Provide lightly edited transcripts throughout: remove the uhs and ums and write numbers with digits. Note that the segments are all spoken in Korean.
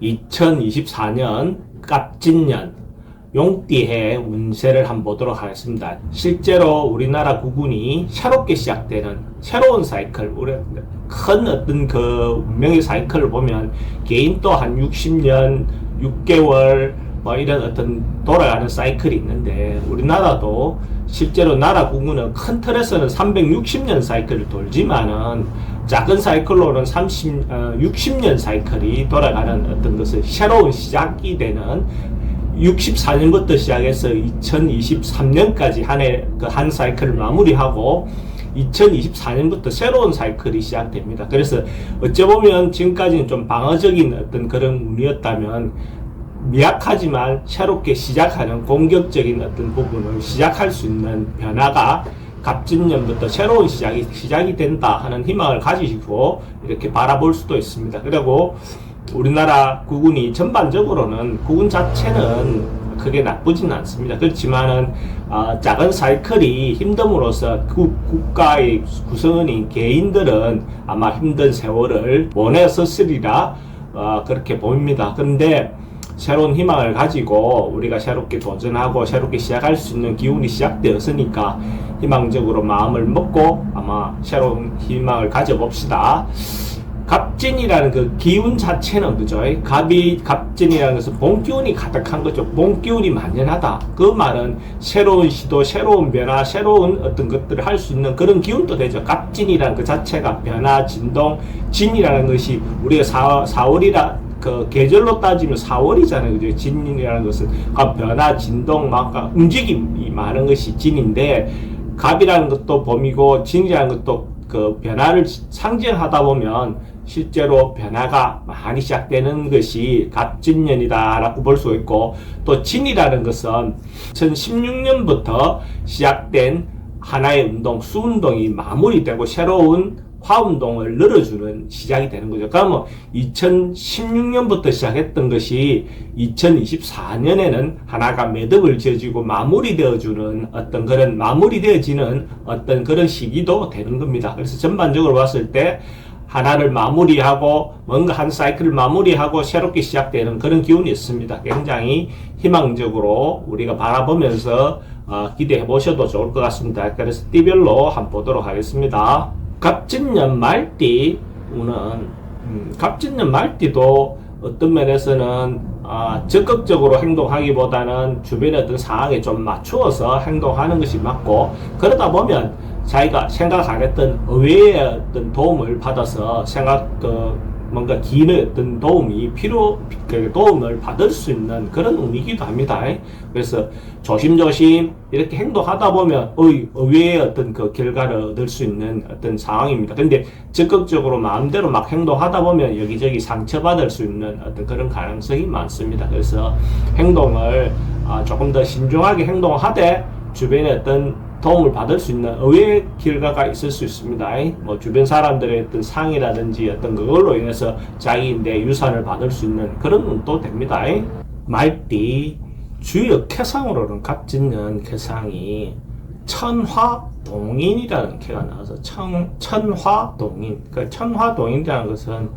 2024년 갑진년 용띠해 운세를 한번 보도록 하겠습니다. 실제로 우리나라 국운이 새롭게 시작되는 새로운 사이클, 우리 큰 어떤 그 운명의 사이클을 보면 개인 또 한 60년, 6개월 뭐 이런 어떤 돌아가는 사이클이 있는데, 우리나라도 실제로 나라 국운은 큰 틀에서는 360년 사이클을 돌지만은 작은 사이클로는 60년 사이클이 돌아가는 어떤 것을 새로운 시작이 되는 64년부터 시작해서 2023년까지 한 사이클을 마무리하고 2024년부터 새로운 사이클이 시작됩니다. 그래서 어찌 보면 지금까지는 좀 방어적인 어떤 그런 운이었다면, 미약하지만 새롭게 시작하는 공격적인 어떤 부분을 시작할 수 있는 변화가 갑진년부터 새로운 시작이 된다 하는 희망을 가지시고 이렇게 바라볼 수도 있습니다. 그리고 우리나라 국운이 전반적으로는 국운 자체는 크게 나쁘지는 않습니다. 그렇지만은 작은 사이클이 힘듦으로써 국가의 구성원인 개인들은 아마 힘든 세월을 보냈었으리라 그렇게 보입니다. 그런데 새로운 희망을 가지고 우리가 새롭게 도전하고 새롭게 시작할 수 있는 기운이 시작되었으니까 희망적으로 마음을 먹고 아마 새로운 희망을 가져봅시다. 갑진이라는 그 기운 자체는, 그죠? 갑진이라는 것은 본기운이 가득한 거죠. 본기운이 만연하다. 그 말은 새로운 시도, 새로운 변화, 새로운 어떤 것들을 할 수 있는 그런 기운도 되죠. 갑진이라는 그 자체가 변화, 진동, 진이라는 것이 우리가 4월이라 그 계절로 따지면 4월이잖아요. 그죠? 진이라는 것은 변화, 진동, 막 움직임이 많은 것이 진인데, 갑이라는 것도 봄이고 진이라는 것도 그 변화를 상징하다 보면 실제로 변화가 많이 시작되는 것이 갑진년이다라고 볼 수 있고, 또 진이라는 것은 2016년부터 시작된 하나의 운동, 수운동이 마무리되고 새로운 화운동을 늘어주는 시작이 되는 거죠. 그러면 2016년부터 시작했던 것이 2024년에는 하나가 매듭을 지어지고 마무리되어지는 어떤 그런 시기도 되는 겁니다. 그래서 전반적으로 봤을 때 하나를 마무리하고 뭔가 한 사이클을 마무리하고 새롭게 시작되는 그런 기운이 있습니다. 굉장히 희망적으로 우리가 바라보면서 기대해 보셔도 좋을 것 같습니다. 그래서 띠별로 한번 보도록 하겠습니다. 갑진년 말띠 운은 갑진년 말띠도 어떤 면에서는 적극적으로 행동하기보다는 주변의 어떤 상황에 좀 맞추어서 행동하는 것이 맞고, 그러다 보면 자기가 생각 안 했던 의외의 어떤 도움을 받아서 뭔가 기인의 어떤 도움을 받을 수 있는 그런 운이기도 합니다. 그래서 조심조심 이렇게 행동하다 보면 의외의 어떤 그 결과를 얻을 수 있는 어떤 상황입니다. 근데 적극적으로 마음대로 막 행동하다 보면 여기저기 상처받을 수 있는 어떤 그런 가능성이 많습니다. 그래서 행동을 조금 더 신중하게 행동하되 주변에 어떤 도움을 받을 수 있는 의외의 결과가 있을 수 있습니다. 뭐 주변 사람들의 어떤 상이라든지 어떤 그걸로 인해서 자기 내 유산을 받을 수 있는 그런 운도 됩니다. 말띠 주요 쾌상으로는 갑진년 쾌상이 천화동인이라는 쾌가 나와서 천화동인. 그러니까 천화동인이라는 것은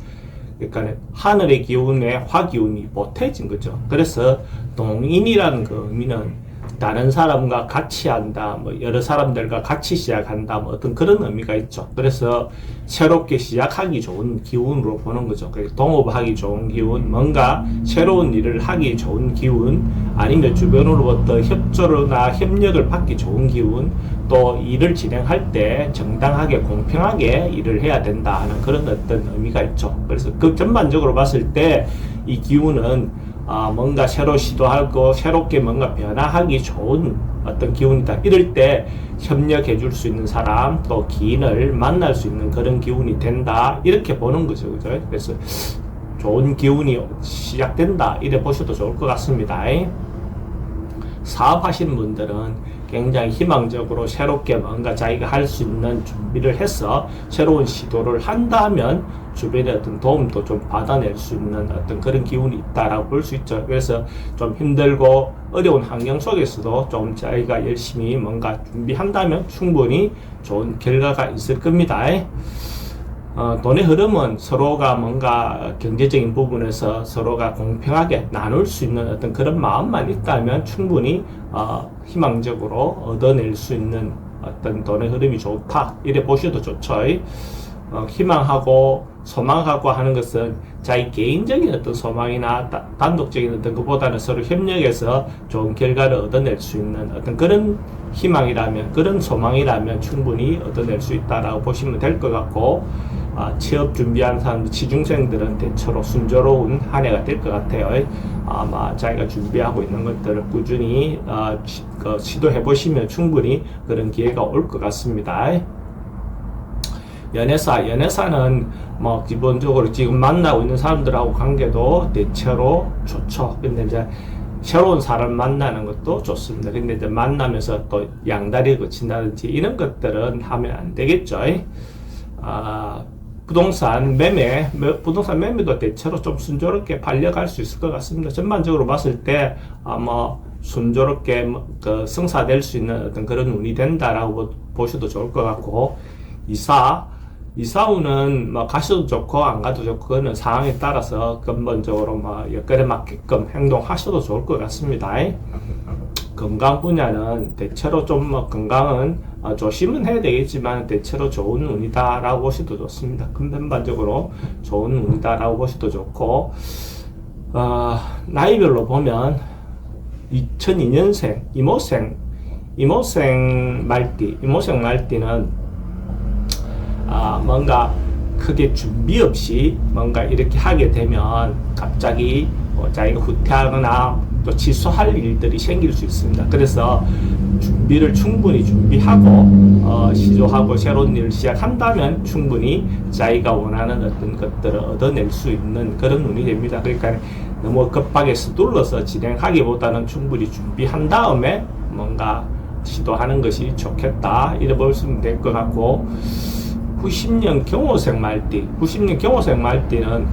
그러니까 하늘의 기운에 화기운이 보태진 거죠. 그래서 동인이라는 그 의미는 다른 사람과 같이 한다, 뭐 여러 사람들과 같이 시작한다, 뭐 어떤 그런 의미가 있죠. 그래서 새롭게 시작하기 좋은 기운으로 보는 거죠. 동업하기 좋은 기운, 뭔가 새로운 일을 하기 좋은 기운, 아니면 주변으로부터 협조나 협력을 받기 좋은 기운, 또 일을 진행할 때 정당하게 공평하게 일을 해야 된다 하는 그런 어떤 의미가 있죠. 그래서 그 전반적으로 봤을 때 이 기운은 뭔가 새로 시도하고 새롭게 뭔가 변화하기 좋은 어떤 기운이다. 이럴 때 협력해 줄 수 있는 사람, 또 기인을 만날 수 있는 그런 기운이 된다. 이렇게 보는 거죠. 그죠? 그래서 좋은 기운이 시작된다. 이래 보셔도 좋을 것 같습니다. 사업하시는 분들은 굉장히 희망적으로 새롭게 뭔가 자기가 할 수 있는 준비를 해서 새로운 시도를 한다면 주변의 어떤 도움도 좀 받아낼 수 있는 어떤 그런 기운이 있다라고 볼 수 있죠. 그래서 좀 힘들고 어려운 환경 속에서도 좀 자기가 열심히 뭔가 준비한다면 충분히 좋은 결과가 있을 겁니다. 돈의 흐름은 서로가 뭔가 경제적인 부분에서 서로가 공평하게 나눌 수 있는 어떤 그런 마음만 있다면 충분히 희망적으로 얻어낼 수 있는 어떤 돈의 흐름이 좋다 이래 보셔도 좋죠. 희망하고 소망하고 하는 것은 자기 개인적인 어떤 소망이나 단독적인 어떤 것보다는 서로 협력해서 좋은 결과를 얻어낼 수 있는 어떤 그런 희망이라면, 그런 소망이라면 충분히 얻어낼 수 있다라고 보시면 될 것 같고, 취업 준비하는 사람들, 취중생들은 대체로 순조로운 한 해가 될 것 같아요. 아마 자기가 준비하고 있는 것들을 꾸준히 시도해 보시면 충분히 그런 기회가 올 것 같습니다. 연애사는 뭐 기본적으로 지금 만나고 있는 사람들하고 관계도 대체로 좋죠. 근데 이제 새로운 사람 만나는 것도 좋습니다. 근데 이제 만나면서 또 양다리 거친다든지 이런 것들은 하면 안 되겠죠. 부동산 매매도 대체로 좀 순조롭게 팔려갈 수 있을 것 같습니다. 전반적으로 봤을 때 뭐 순조롭게 성사될 수 있는 어떤 그런 운이 된다라고 보셔도 좋을 것 같고, 이사운은 뭐 가셔도 좋고 안 가도 좋고 그거는 상황에 따라서 근본적으로 뭐 여건에 맞게끔 행동하셔도 좋을 것 같습니다. 건강 분야는 대체로 좀 뭐 건강은 조심은 해야 되겠지만 대체로 좋은 운이다라고 보셔도 좋습니다. 근본적으로 좋은 운이다라고 보셔도 좋고, 나이별로 보면 2002년생 이모생 말띠는 뭔가 크게 준비 없이 뭔가 이렇게 하게 되면 갑자기 자기가 후퇴하거나 또 취소할 일들이 생길 수 있습니다. 그래서 준비를 충분히 준비하고 시도하고 새로운 일을 시작한다면 충분히 자기가 원하는 어떤 것들을 얻어낼 수 있는 그런 운이 됩니다. 그러니까 너무 급하게 서둘러서 진행하기보다는 충분히 준비한 다음에 뭔가 시도하는 것이 좋겠다 이래 보시면 될 것 같고, 90년 경호생 말띠는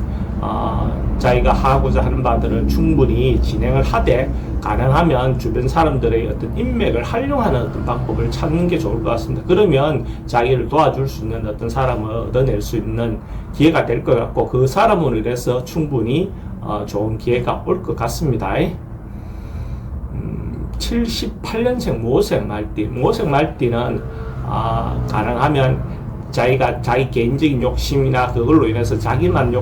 자기가 하고자 하는 바들을 충분히 진행을 하되 가능하면 주변 사람들의 어떤 인맥을 활용하는 어떤 방법을 찾는 게 좋을 것 같습니다. 그러면 자기를 도와줄 수 있는 어떤 사람을 얻어낼 수 있는 기회가 될 것 같고, 그 사람으로 인해서 충분히 좋은 기회가 올 것 같습니다. 78년생 모생 말띠는 가능하면 자기가 자기 개인적인 욕심이나 그걸로 인해서 자기만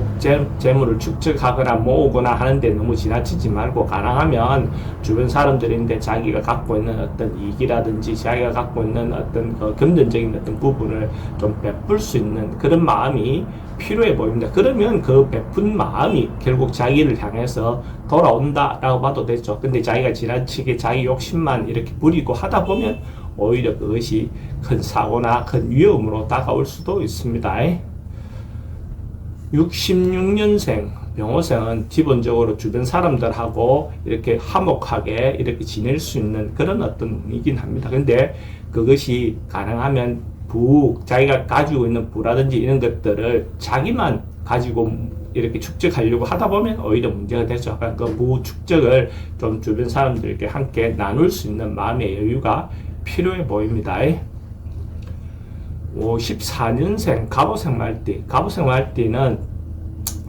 재물을 축적하거나 모으거나 하는데 너무 지나치지 말고, 가능하면 주변 사람들인데 자기가 갖고 있는 어떤 이익이라든지 자기가 갖고 있는 어떤 금전적인 어떤 부분을 좀 베풀 수 있는 그런 마음이 필요해 보입니다. 그러면 그 베푼 마음이 결국 자기를 향해서 돌아온다라고 봐도 되죠. 근데 자기가 지나치게 자기 욕심만 이렇게 부리고 하다 보면 오히려 그것이 큰 사고나 큰 위험으로 다가올 수도 있습니다. 66년생 병호생은 기본적으로 주변 사람들하고 이렇게 화목하게 이렇게 지낼 수 있는 그런 어떤 운이긴 합니다. 근데 그것이 가능하면 자기가 가지고 있는 부라든지 이런 것들을 자기만 가지고 이렇게 축적하려고 하다 보면 오히려 문제가 되죠. 그러니까 그 부 축적을 좀 주변 사람들에게 함께 나눌 수 있는 마음의 여유가 필요해 보입니다. 54년생 갑오생 말띠는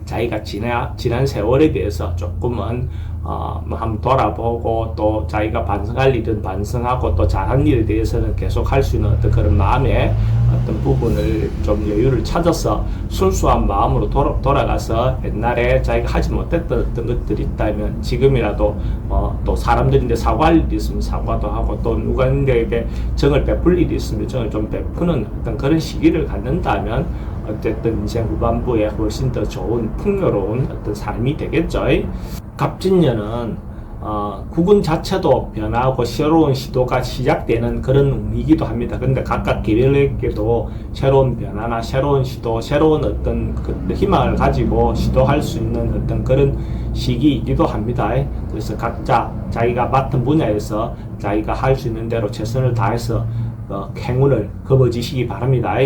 자기가 지난 세월에 대해서 조금은 뭐 한번 돌아보고 또 자기가 반성할 일은 반성하고 또 잘한 일에 대해서는 계속 할 수 있는 어떤 그런 마음의 어떤 부분을 좀 여유를 찾아서 순수한 마음으로 돌아가서 옛날에 자기가 하지 못했던 어떤 것들이 있다면 지금이라도 또 사람들인데 사과할 일이 있으면 사과도 하고, 또 누구에게 정을 베풀 일이 있으면 정을 좀 베푸는 어떤 그런 시기를 갖는다면 어쨌든 인생 후반부에 훨씬 더 좋은 풍요로운 어떤 삶이 되겠죠. 갑진년은 국운 자체도 변하고 새로운 시도가 시작되는 그런 운이기도 합니다. 근데 각각 개별에게도 새로운 변화나 새로운 시도, 새로운 어떤 그 희망을 가지고 시도할 수 있는 어떤 그런 시기이기도 합니다. 그래서 각자 자기가 맡은 분야에서 자기가 할 수 있는 대로 최선을 다해서 행운을 거머쥐시기 바랍니다.